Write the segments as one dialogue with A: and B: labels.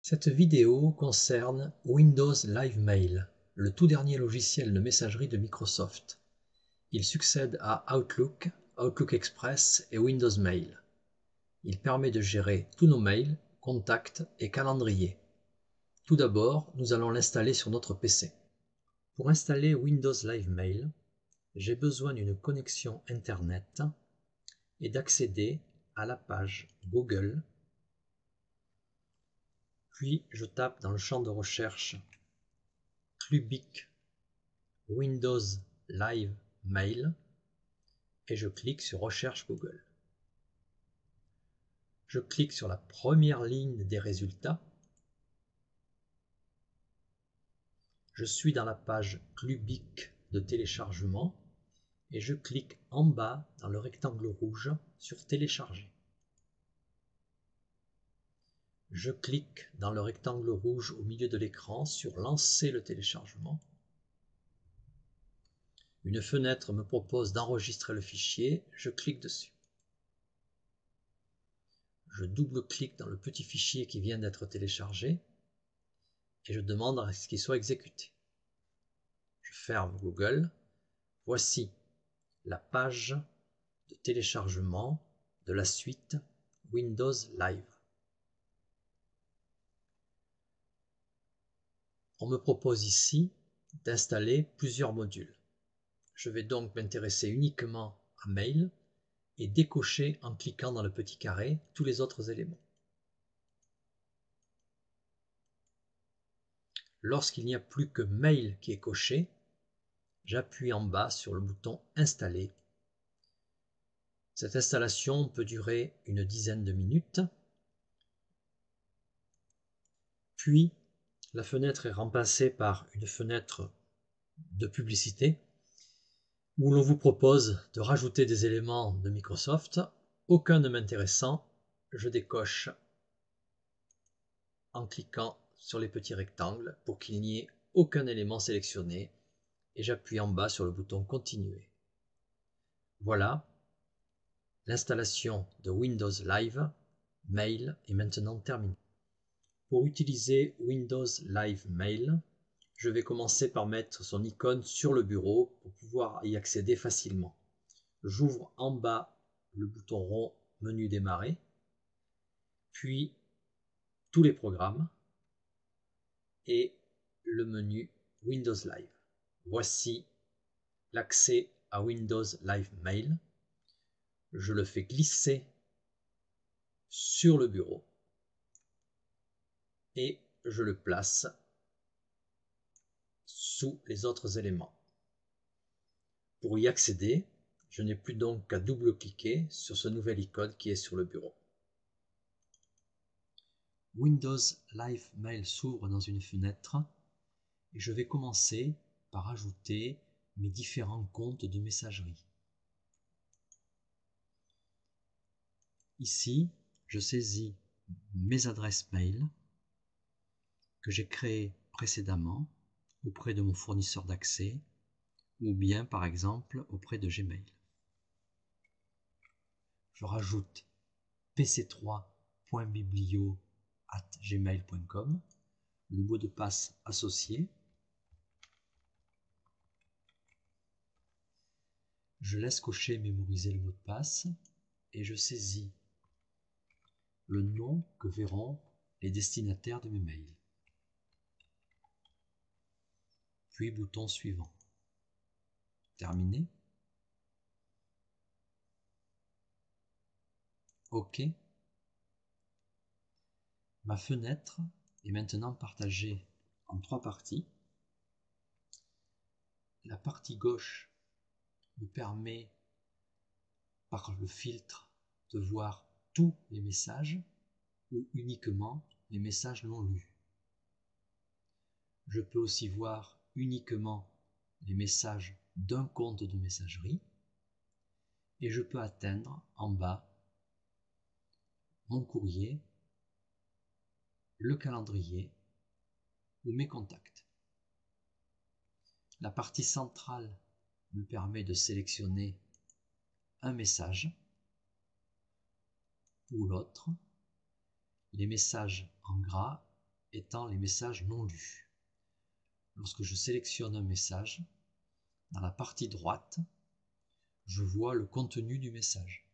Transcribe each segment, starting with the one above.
A: Cette vidéo concerne Windows Live Mail, le tout dernier logiciel de messagerie de Microsoft. Il succède à Outlook, Outlook Express et Windows Mail. Il permet de gérer tous nos mails, contacts et calendriers. Tout d'abord, nous allons l'installer sur notre PC. Pour installer Windows Live Mail, j'ai besoin d'une connexion Internet et d'accéder à la page Google. Puis je tape dans le champ de recherche Clubic Windows Live Mail et je clique sur Recherche Google. Je clique sur la première ligne des résultats. Je suis dans la page Clubic de téléchargement et je clique en bas dans le rectangle rouge sur Télécharger. Je clique dans le rectangle rouge au milieu de l'écran sur Lancer le téléchargement. Une fenêtre me propose d'enregistrer le fichier, je clique dessus. Je double-clique dans le petit fichier qui vient d'être téléchargé et je demande à ce qu'il soit exécuté. Je ferme Google. Voici la page de téléchargement de la suite Windows Live. On me propose ici d'installer plusieurs modules. Je vais donc m'intéresser uniquement à Mail et décocher en cliquant dans le petit carré tous les autres éléments. Lorsqu'il n'y a plus que Mail qui est coché, j'appuie en bas sur le bouton Installer. Cette installation peut durer une dizaine de minutes. Puis, la fenêtre est remplacée par une fenêtre de publicité où l'on vous propose de rajouter des éléments de Microsoft. Aucun ne m'intéressant, je décoche en cliquant sur les petits rectangles pour qu'il n'y ait aucun élément sélectionné et j'appuie en bas sur le bouton Continuer. Voilà, l'installation de Windows Live Mail est maintenant terminée. Pour utiliser Windows Live Mail, je vais commencer par mettre son icône sur le bureau pour pouvoir y accéder facilement. J'ouvre en bas le bouton rond Menu démarrer, puis tous les programmes et le menu Windows Live. Voici l'accès à Windows Live Mail. Je le fais glisser sur le bureau et je le place sous les autres éléments. Pour y accéder, je n'ai plus donc qu'à double-cliquer sur ce nouvel icône qui est sur le bureau. Windows Live Mail s'ouvre dans une fenêtre et je vais commencer par ajouter mes différents comptes de messagerie. Ici, je saisis mes adresses mail que j'ai créées précédemment auprès de mon fournisseur d'accès ou bien par exemple auprès de Gmail. Je rajoute pc3.biblio@gmail.com, le mot de passe associé. Je laisse cocher mémoriser le mot de passe et je saisis le nom que verront les destinataires de mes mails. Puis bouton suivant. Terminé. OK. Ma fenêtre est maintenant partagée en trois parties. La partie gauche me permet, par le filtre, de voir tous les messages ou uniquement les messages non lus. Je peux aussi voir uniquement les messages d'un compte de messagerie et je peux atteindre en bas mon courrier, le calendrier ou mes contacts. La partie centrale me permet de sélectionner un message ou l'autre. Les messages en gras étant les messages non lus. Lorsque je sélectionne un message, dans la partie droite, je vois le contenu du message.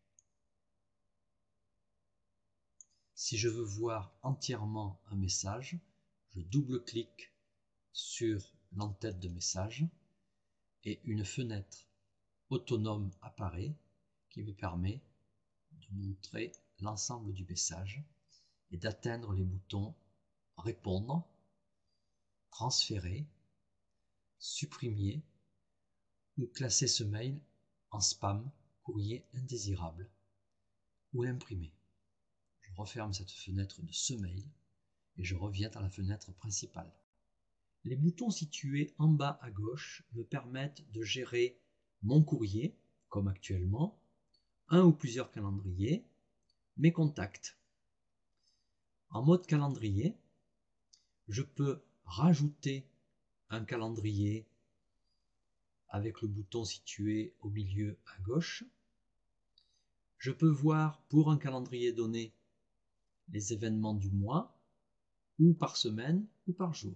A: Si je veux voir entièrement un message, je double-clique sur l'entête de message et une fenêtre autonome apparaît qui me permet de montrer l'ensemble du message et d'atteindre les boutons répondre, transférer, supprimer ou classer ce mail en spam, courrier indésirable ou l'imprimer. Je referme cette fenêtre de ce mail et je reviens dans la fenêtre principale. Les boutons situés en bas à gauche me permettent de gérer mon courrier, comme actuellement, un ou plusieurs calendriers, mes contacts. En mode calendrier, je peux rajouter un calendrier avec le bouton situé au milieu à gauche. Je peux voir pour un calendrier donné les événements du mois, ou par semaine ou par jour.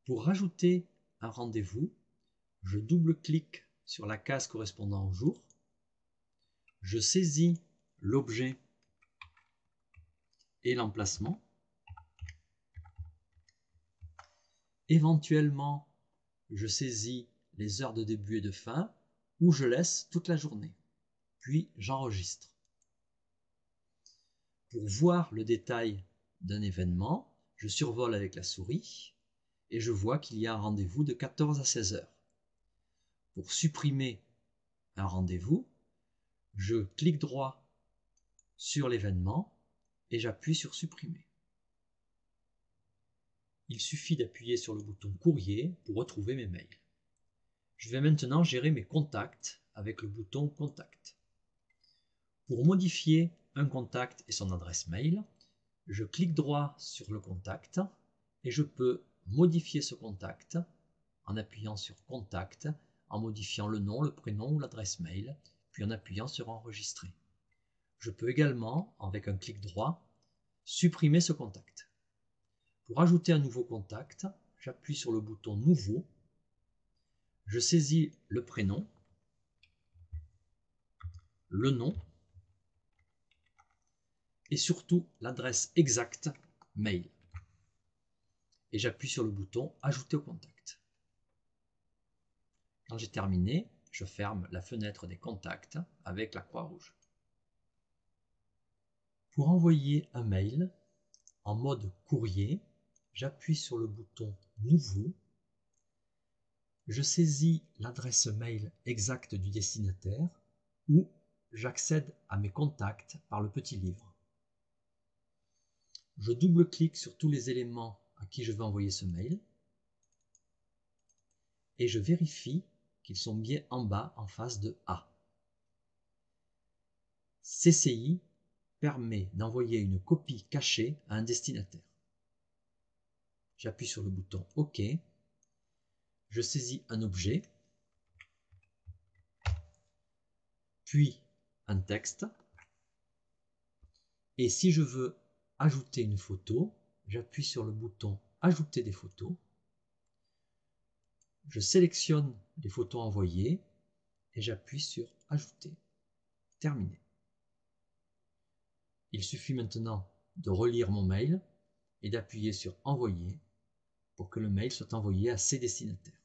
A: Pour rajouter un rendez-vous, je double-clique sur la case correspondant au jour, je saisis l'objet et l'emplacement, éventuellement je saisis les heures de début et de fin, ou je laisse toute la journée, puis j'enregistre. Pour voir le détail d'un événement, je survole avec la souris et je vois qu'il y a un rendez-vous de 14 à 16 heures. Pour supprimer un rendez-vous, je clique droit sur l'événement et j'appuie sur supprimer. Il suffit d'appuyer sur le bouton courrier pour retrouver mes mails. Je vais maintenant gérer mes contacts avec le bouton contact. Pour modifier un contact et son adresse mail, je clique droit sur le contact et je peux modifier ce contact en appuyant sur contact, en modifiant le nom, le prénom ou l'adresse mail, puis en appuyant sur enregistrer. Je peux également, avec un clic droit, supprimer ce contact. Pour ajouter un nouveau contact, j'appuie sur le bouton nouveau, je saisis le prénom, le nom et surtout l'adresse exacte mail. Et j'appuie sur le bouton ajouter au contact. Quand j'ai terminé, je ferme la fenêtre des contacts avec la croix rouge. Pour envoyer un mail en mode courrier, j'appuie sur le bouton nouveau, je saisis l'adresse mail exacte du destinataire ou j'accède à mes contacts par le petit livre. Je double-clique sur tous les éléments à qui je veux envoyer ce mail et je vérifie qu'ils sont bien en bas en face de A. CCI permet d'envoyer une copie cachée à un destinataire. J'appuie sur le bouton OK. Je saisis un objet, puis un texte. Et si je veux ajouter une photo, j'appuie sur le bouton Ajouter des photos. Je sélectionne les photos envoyées et j'appuie sur Ajouter. Terminé. Il suffit maintenant de relire mon mail et d'appuyer sur Envoyer pour que le mail soit envoyé à ses destinataires.